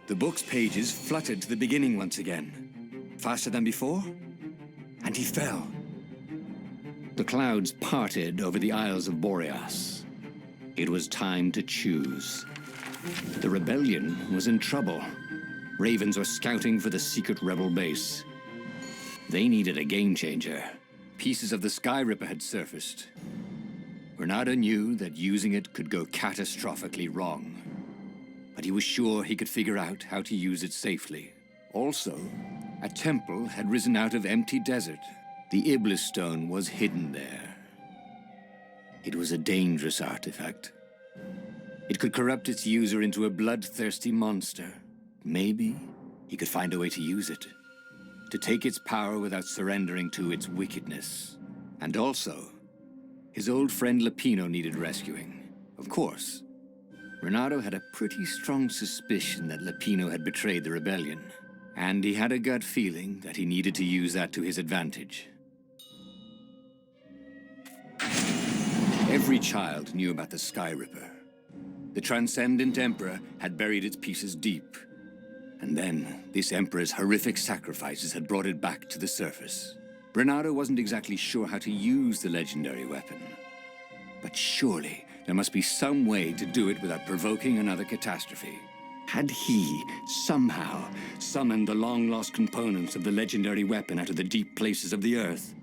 The book's pages fluttered to the beginning once again, faster than before, and he fell. The clouds parted over the Isles of Boreas. It was time to choose. The rebellion was in trouble. Ravens were scouting for the secret rebel base. They needed a game-changer. Pieces of the Sky Ripper had surfaced. Reynardo knew that using it could go catastrophically wrong, but he was sure he could figure out how to use it safely. Also, a temple had risen out of empty desert. The Iblis stone was hidden there. It was a dangerous artifact. It could corrupt its user into a bloodthirsty monster. Maybe he could find a way to use it, to take its power without surrendering to its wickedness. And also, his old friend Lupino needed rescuing. Of course, Reynardo had a pretty strong suspicion that Lupino had betrayed the rebellion, and he had a gut feeling that he needed to use that to his advantage. Every child knew about the Sky Ripper. The Transcendent Emperor had buried its pieces deep, and then this Emperor's horrific sacrifices had brought it back to the surface. Reynardo wasn't exactly sure how to use the legendary weapon, but surely there must be some way to do it without provoking another catastrophe. Had he somehow summoned the long-lost components of the legendary weapon out of the deep places of the Earth?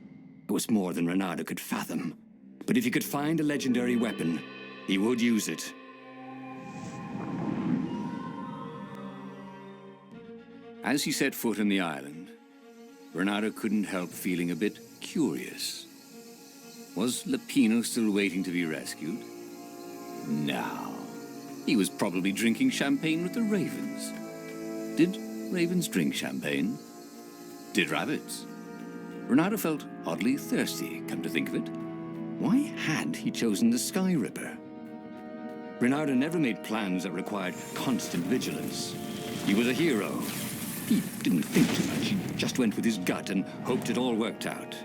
It was more than Reynardo could fathom. But if he could find a legendary weapon, he would use it. As he set foot on the island, Reynardo couldn't help feeling a bit curious. Was Lupino still waiting to be rescued? No. He was probably drinking champagne with the ravens. Did ravens drink champagne? Did rabbits? Reynardo felt oddly thirsty, come to think of it. Why had he chosen the Sky Ripper? Reynardo never made plans that required constant vigilance. He was a hero. He didn't think too much. He just went with his gut and hoped it all worked out.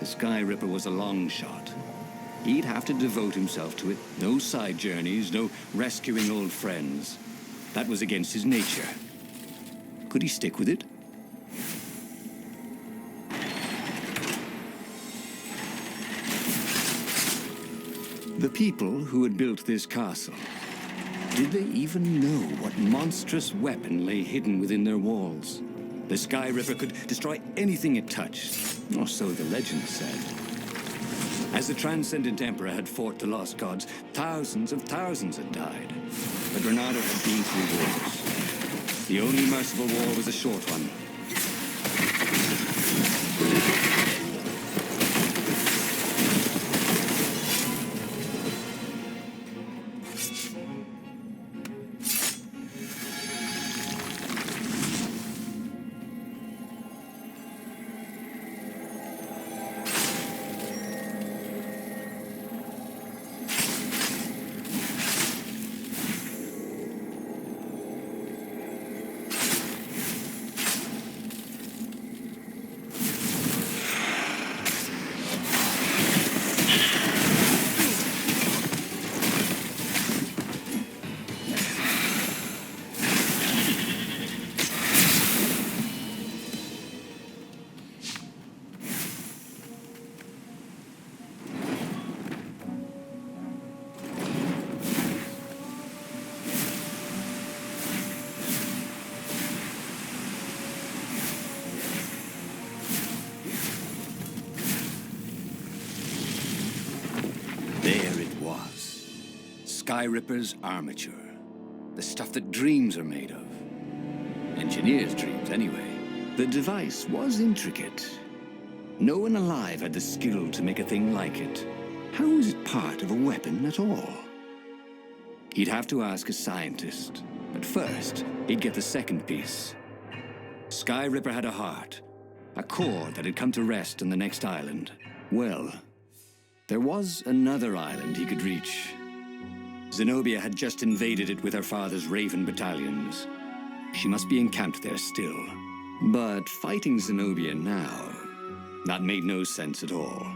The Sky Ripper was a long shot. He'd have to devote himself to it. No side journeys, no rescuing old friends. That was against his nature. Could he stick with it? The people who had built this castle, did they even know what monstrous weapon lay hidden within their walls? The Sky Ripper could destroy anything it touched, or so the legend said. As the Transcendent Emperor had fought the lost gods, thousands of thousands had died. But Reynardo had been through wars. The only merciful war was a short one. Sky Ripper's armature. The stuff that dreams are made of. Engineers' dreams, anyway. The device was intricate. No one alive had the skill to make a thing like it. How was it part of a weapon at all? He'd have to ask a scientist. But first, he'd get the second piece. Sky Ripper had a heart. A core that had come to rest on the next island. Well, there was another island he could reach. Zenobia had just invaded it with her father's Raven battalions. She must be encamped there still. But fighting Zenobia now, that made no sense at all.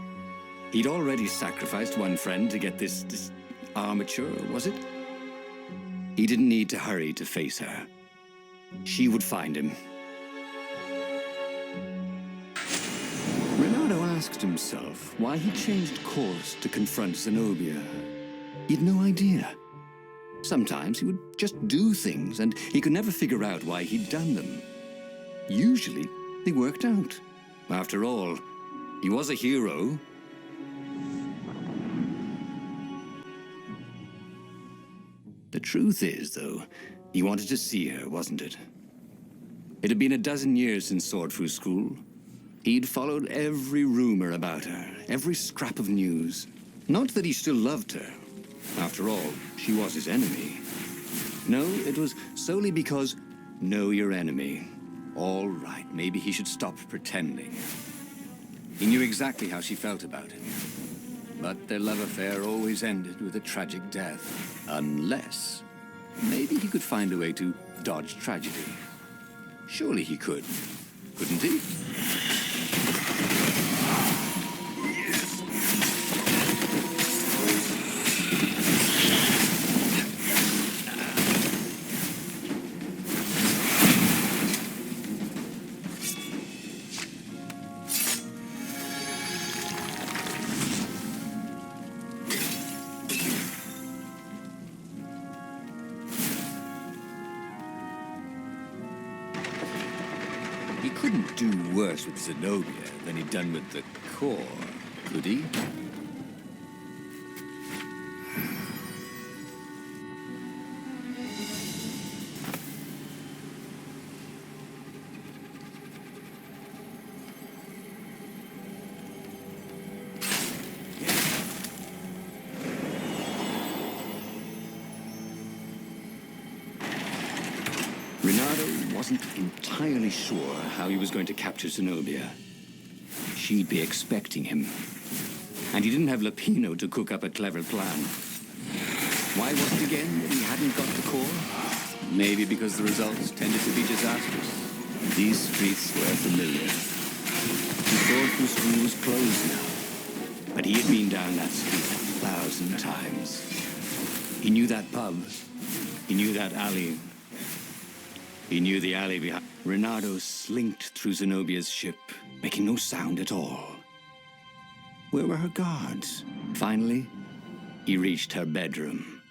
He'd already sacrificed one friend to get this armature, was it? He didn't need to hurry to face her. she would find him. Reynardo asked himself why he changed course to confront Zenobia. He'd no idea. Sometimes he would just do things, and he could never figure out why he'd done them. Usually, they worked out. After all, he was a hero. The truth is, though, he wanted to see her, wasn't it? It had been a dozen years since Swordfu School. He'd followed every rumor about her, every scrap of news. Not that he still loved her. After all, she was his enemy. No, it was solely because, know your enemy. All right, maybe he should stop pretending. He knew exactly how she felt about him. But their love affair always ended with a tragic death. Unless, maybe he could find a way to dodge tragedy. Surely he could, couldn't he? He couldn't do worse with Zenobia than he'd done with the core, could he? Reynardo wasn't entirely sure how he was going to capture Zenobia. She'd be expecting him. And he didn't have Lapino to cook up a clever plan. Why was it again that he hadn't got the core? Maybe because the results tended to be disastrous. These streets were familiar. The Swordfu School was closed now. But he had been down that street 1,000 times. He knew that pub. He knew that alley. He knew the alley behind. Reynardo slinked through Zenobia's ship, making no sound at all. Where were her guards? Finally, he reached her bedroom.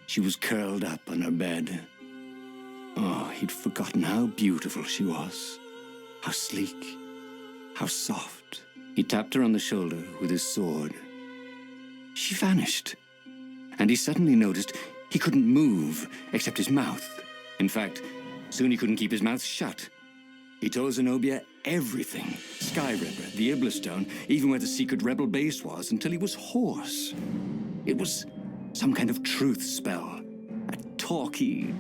She was curled up on her bed. Oh, he'd forgotten how beautiful she was. How sleek. How soft. He tapped her on the shoulder with his sword. She vanished. And he suddenly noticed he couldn't move except his mouth. In fact, soon he couldn't keep his mouth shut. He told Zenobia everything. Skyripper, the Iblistone, even where the secret rebel base was, until he was hoarse. It was some kind of truth spell. A talky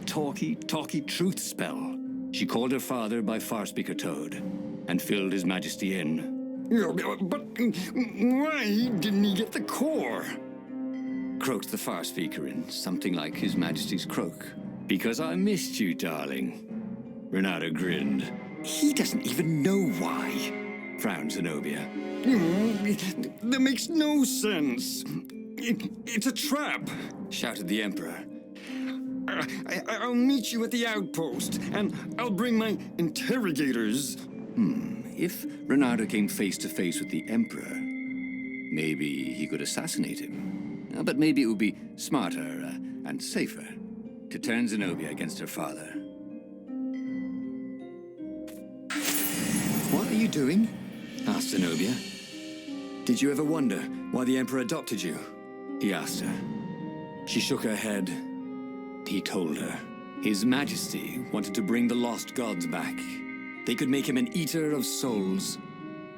truth spell. She called her father by Farspeaker Toad and filled His Majesty in. But why didn't he get the core? Croaked the Farspeaker in something like His Majesty's croak. Because I missed you, darling. Reynardo grinned. He doesn't even know why, frowned Zenobia. That makes no sense. It's a trap, shouted the Emperor. I'll meet you at the outpost, and I'll bring my interrogators. If Reynardo came face to face with the Emperor, maybe he could assassinate him. But maybe it would be smarter and safer to turn Zenobia against her father. What are you doing? Asked Zenobia. Did you ever wonder why the Emperor adopted you? He asked her. She shook her head. He told her. His Majesty wanted to bring the lost gods back. They could make him an eater of souls,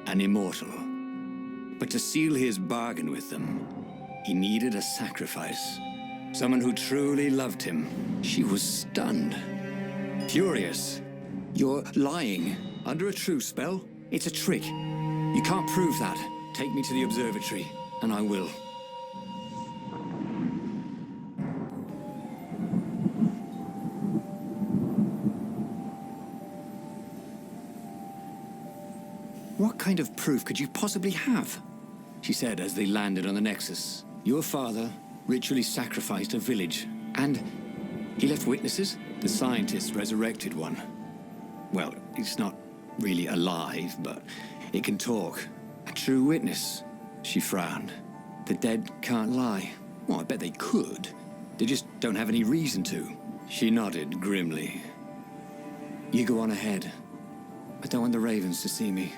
an immortal. But to seal his bargain with them, he needed a sacrifice. Someone who truly loved him. She was stunned. Furious. You're lying. Under a truth spell? It's a trick. You can't prove that. Take me to the observatory, and I will. What kind of proof could you possibly have? She said as they landed on the Nexus. Your father ritually sacrificed a village, and he left witnesses The scientists resurrected one. Well, it's not really alive, but it can talk. A true witness. She frowned. The dead can't lie. Well, I bet they could. They just don't have any reason to. She nodded grimly. You go on ahead. I don't want the ravens to see me.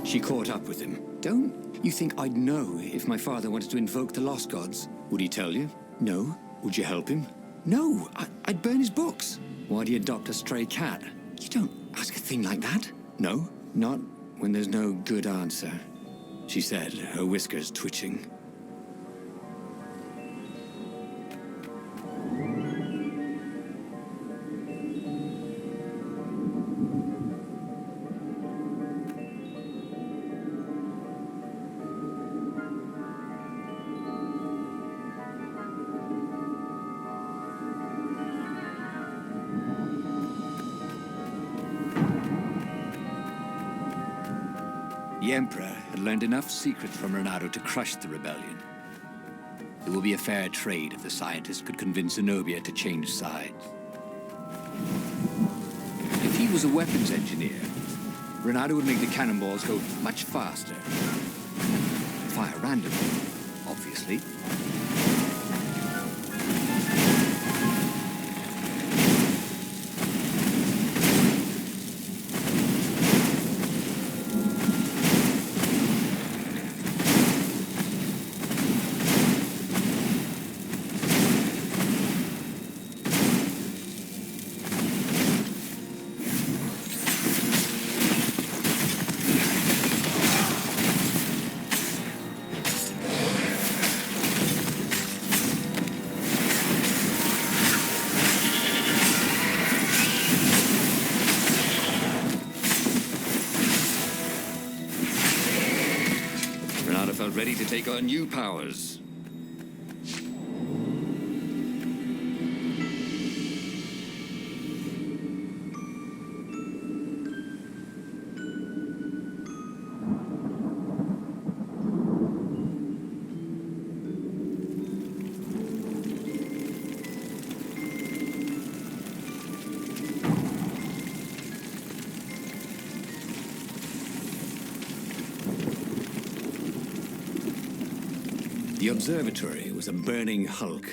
She caught up with him. Don't you think I'd know if my father wanted to invoke the lost gods? Would he tell you? No. Would you help him? No. I'd burn his books. Why do you adopt a stray cat? You don't ask a thing like that. No, not when there's no good answer, she said, her whiskers twitching. The Emperor had learned enough secrets from Reynardo to crush the rebellion. It would be a fair trade if the scientist could convince Zenobia to change sides. If he was a weapons engineer, Reynardo would make the cannonballs go much faster. Fire randomly, obviously. Felt ready to take on new powers. The observatory was a burning hulk.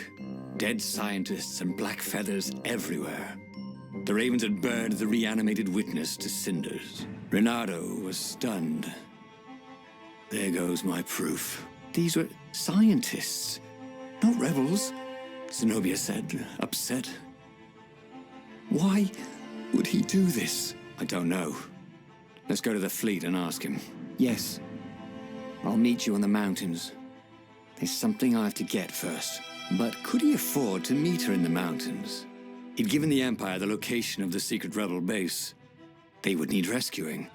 Dead scientists and black feathers everywhere. The ravens had burned the reanimated witness to cinders. Reynardo was stunned. There goes my proof. These were scientists, not rebels, Zenobia said, upset. Why would he do this? I don't know. Let's go to the fleet and ask him. Yes. I'll meet you on the mountains. There's something I have to get first. But could he afford to meet her in the mountains? He'd given the Empire the location of the secret rebel base. They would need rescuing.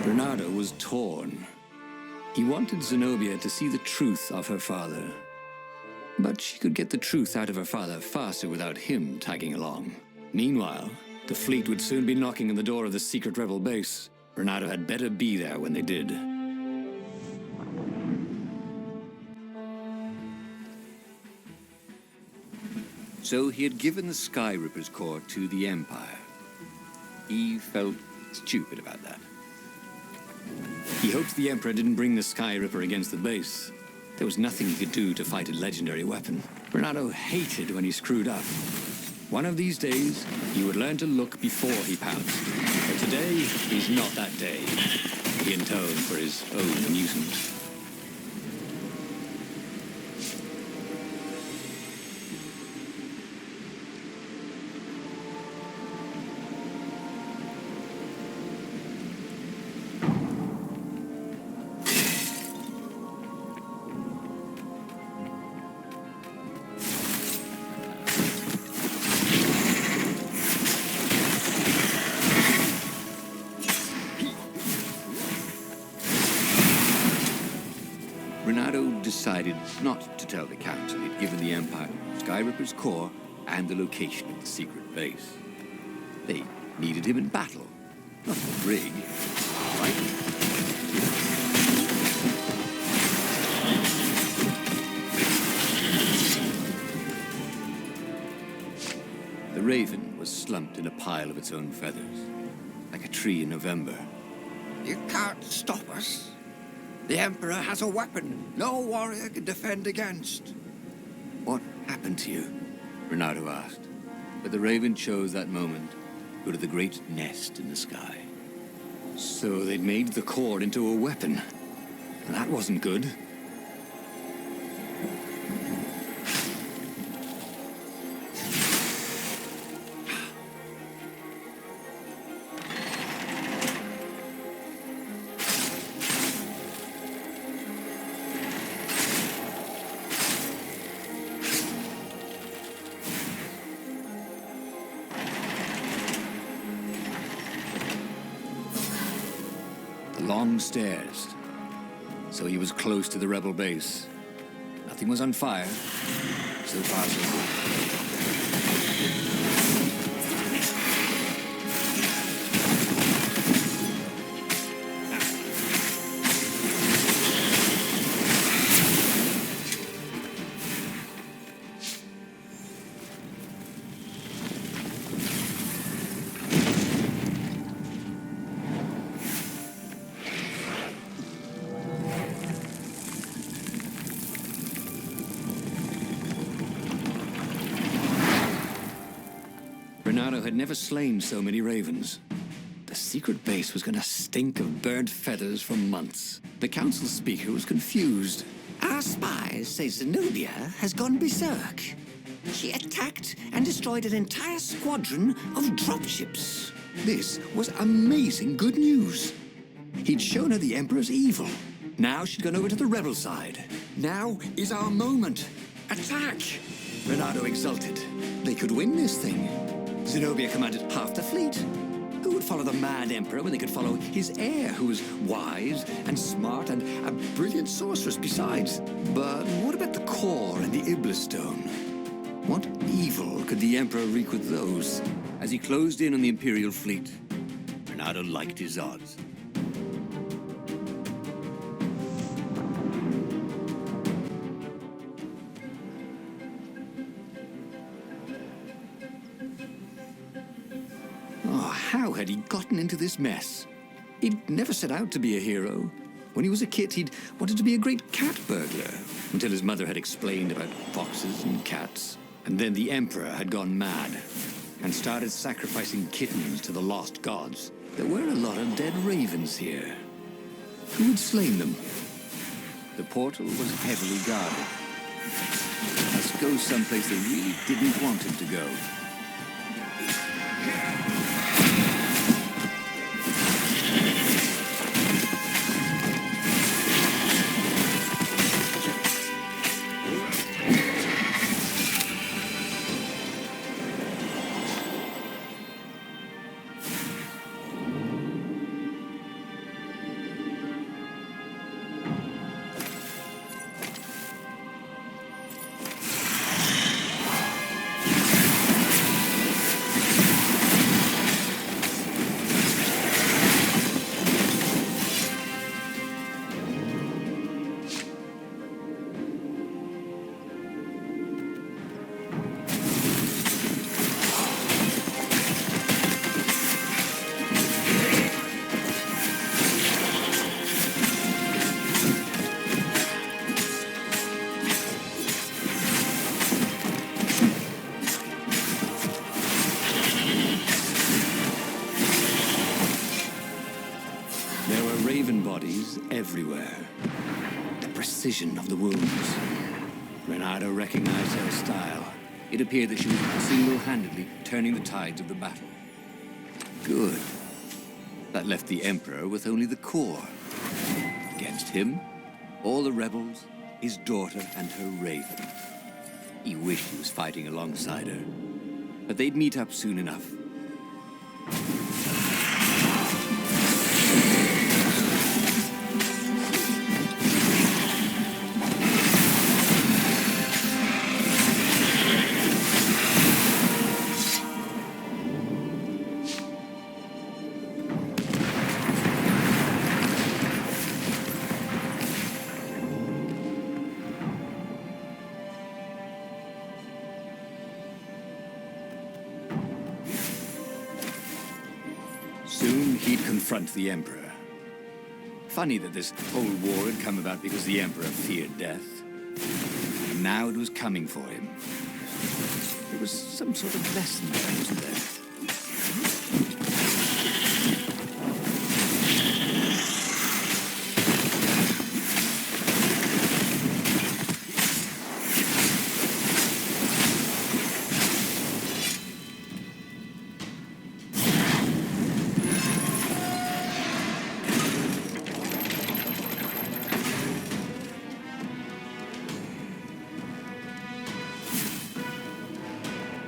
Reynardo was torn. He wanted Zenobia to see the truth of her father. But she could get the truth out of her father faster without him tagging along. Meanwhile, the fleet would soon be knocking on the door of the secret rebel base. Reynardo had better be there when they did. So he had given the Sky Ripper's core to the Empire. He felt stupid about that. He hoped the Emperor didn't bring the Sky Ripper against the base. There was nothing he could do to fight a legendary weapon. Reynardo hated when he screwed up. One of these days, he would learn to look before he pounced. But today is not that day. He intoned for his own amusement. Reynardo decided not to tell the Council he'd given the Empire Skyripper's core and the location of the secret base. They needed him in battle, not in the brig. Fighting. The Raven was slumped in a pile of its own feathers, like a tree in November. You can't stop us. The Emperor has a weapon no warrior can defend against. What happened to you? Reynardo asked. But the Raven chose that moment to go to the great nest in the sky. So they'd made the core into a weapon. That wasn't good. Long stairs. So he was close to the rebel base. Nothing was on fire. So far, so good. Reynardo had never slain so many ravens. The secret base was going to stink of burnt feathers for months. The council speaker was confused. Our spies say Zenobia has gone berserk. She attacked and destroyed an entire squadron of dropships. This was amazing good news. He'd shown her the Emperor's evil. Now she'd gone over to the rebel side. Now is our moment. Attack! Reynardo exulted. They could win this thing. Zenobia commanded half the fleet. Who would follow the mad Emperor when they could follow his heir, who was wise and smart and a brilliant sorceress besides? But what about the core and the Iblis stone? What evil could the Emperor wreak with those? As he closed in on the Imperial fleet, Reynardo liked his odds. How had he gotten into this mess? He'd never set out to be a hero. When he was a kid, he'd wanted to be a great cat burglar, until his mother had explained about foxes and cats. And then the Emperor had gone mad and started sacrificing kittens to the lost gods. There were a lot of dead ravens here. Who had slain them? The portal was heavily guarded. Let's go someplace they really didn't want him to go. uneven bodies everywhere. The precision of the wounds. Reynardo recognized her style. It appeared that she was single-handedly turning the tides of the battle. Good. That left the Emperor with only the core. Against him, all the rebels, his daughter and her raven. He wished he was fighting alongside her. But they'd meet up soon enough. Soon he'd confront the Emperor. Funny that this whole war had come about because the Emperor feared death. And now it was coming for him. There was some sort of lesson there, wasn't there?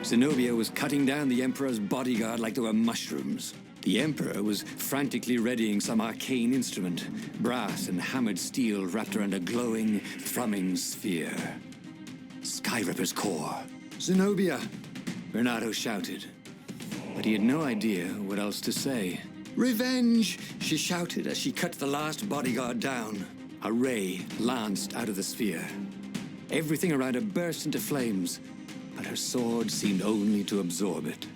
Zenobia was cutting down the Emperor's bodyguard like they were mushrooms. The Emperor was frantically readying some arcane instrument, brass and hammered steel wrapped around a glowing, thrumming sphere. Skyripper's core. Zenobia! Reynardo shouted. But he had no idea what else to say. Revenge! She shouted as she cut the last bodyguard down. A ray lanced out of the sphere. Everything around her burst into flames, but her sword seemed only to absorb it.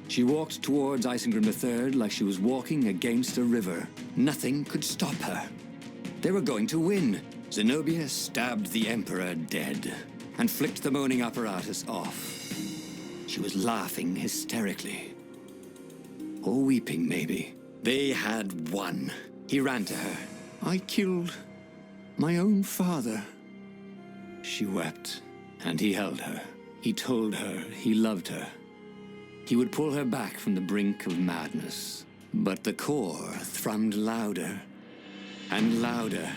She walked towards Isengrim III like she was walking against a river. Nothing could stop her. They were going to win. Zenobia stabbed the Emperor dead and flicked the moaning apparatus off. She was laughing hysterically. Or weeping, maybe. They had won. He ran to her. I killed my own father. She wept, and he held her. He told her he loved her. He would pull her back from the brink of madness. But the core thrummed louder and louder.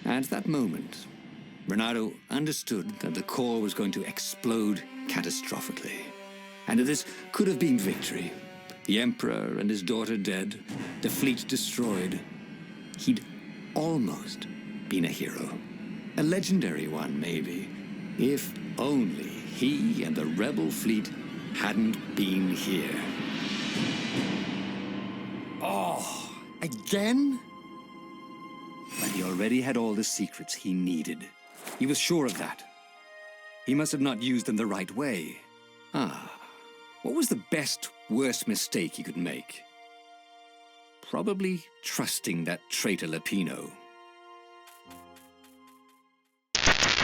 At that moment, Reynardo understood that the core was going to explode catastrophically. And that this could have been victory. The Emperor and his daughter dead, the fleet destroyed. He'd almost been a hero. A legendary one, maybe. If only he and the rebel fleet hadn't been here. Oh, again? But he already had all the secrets he needed. He was sure of that. He must have not used them the right way. What was the best, worst mistake he could make? Probably trusting that traitor Lapino.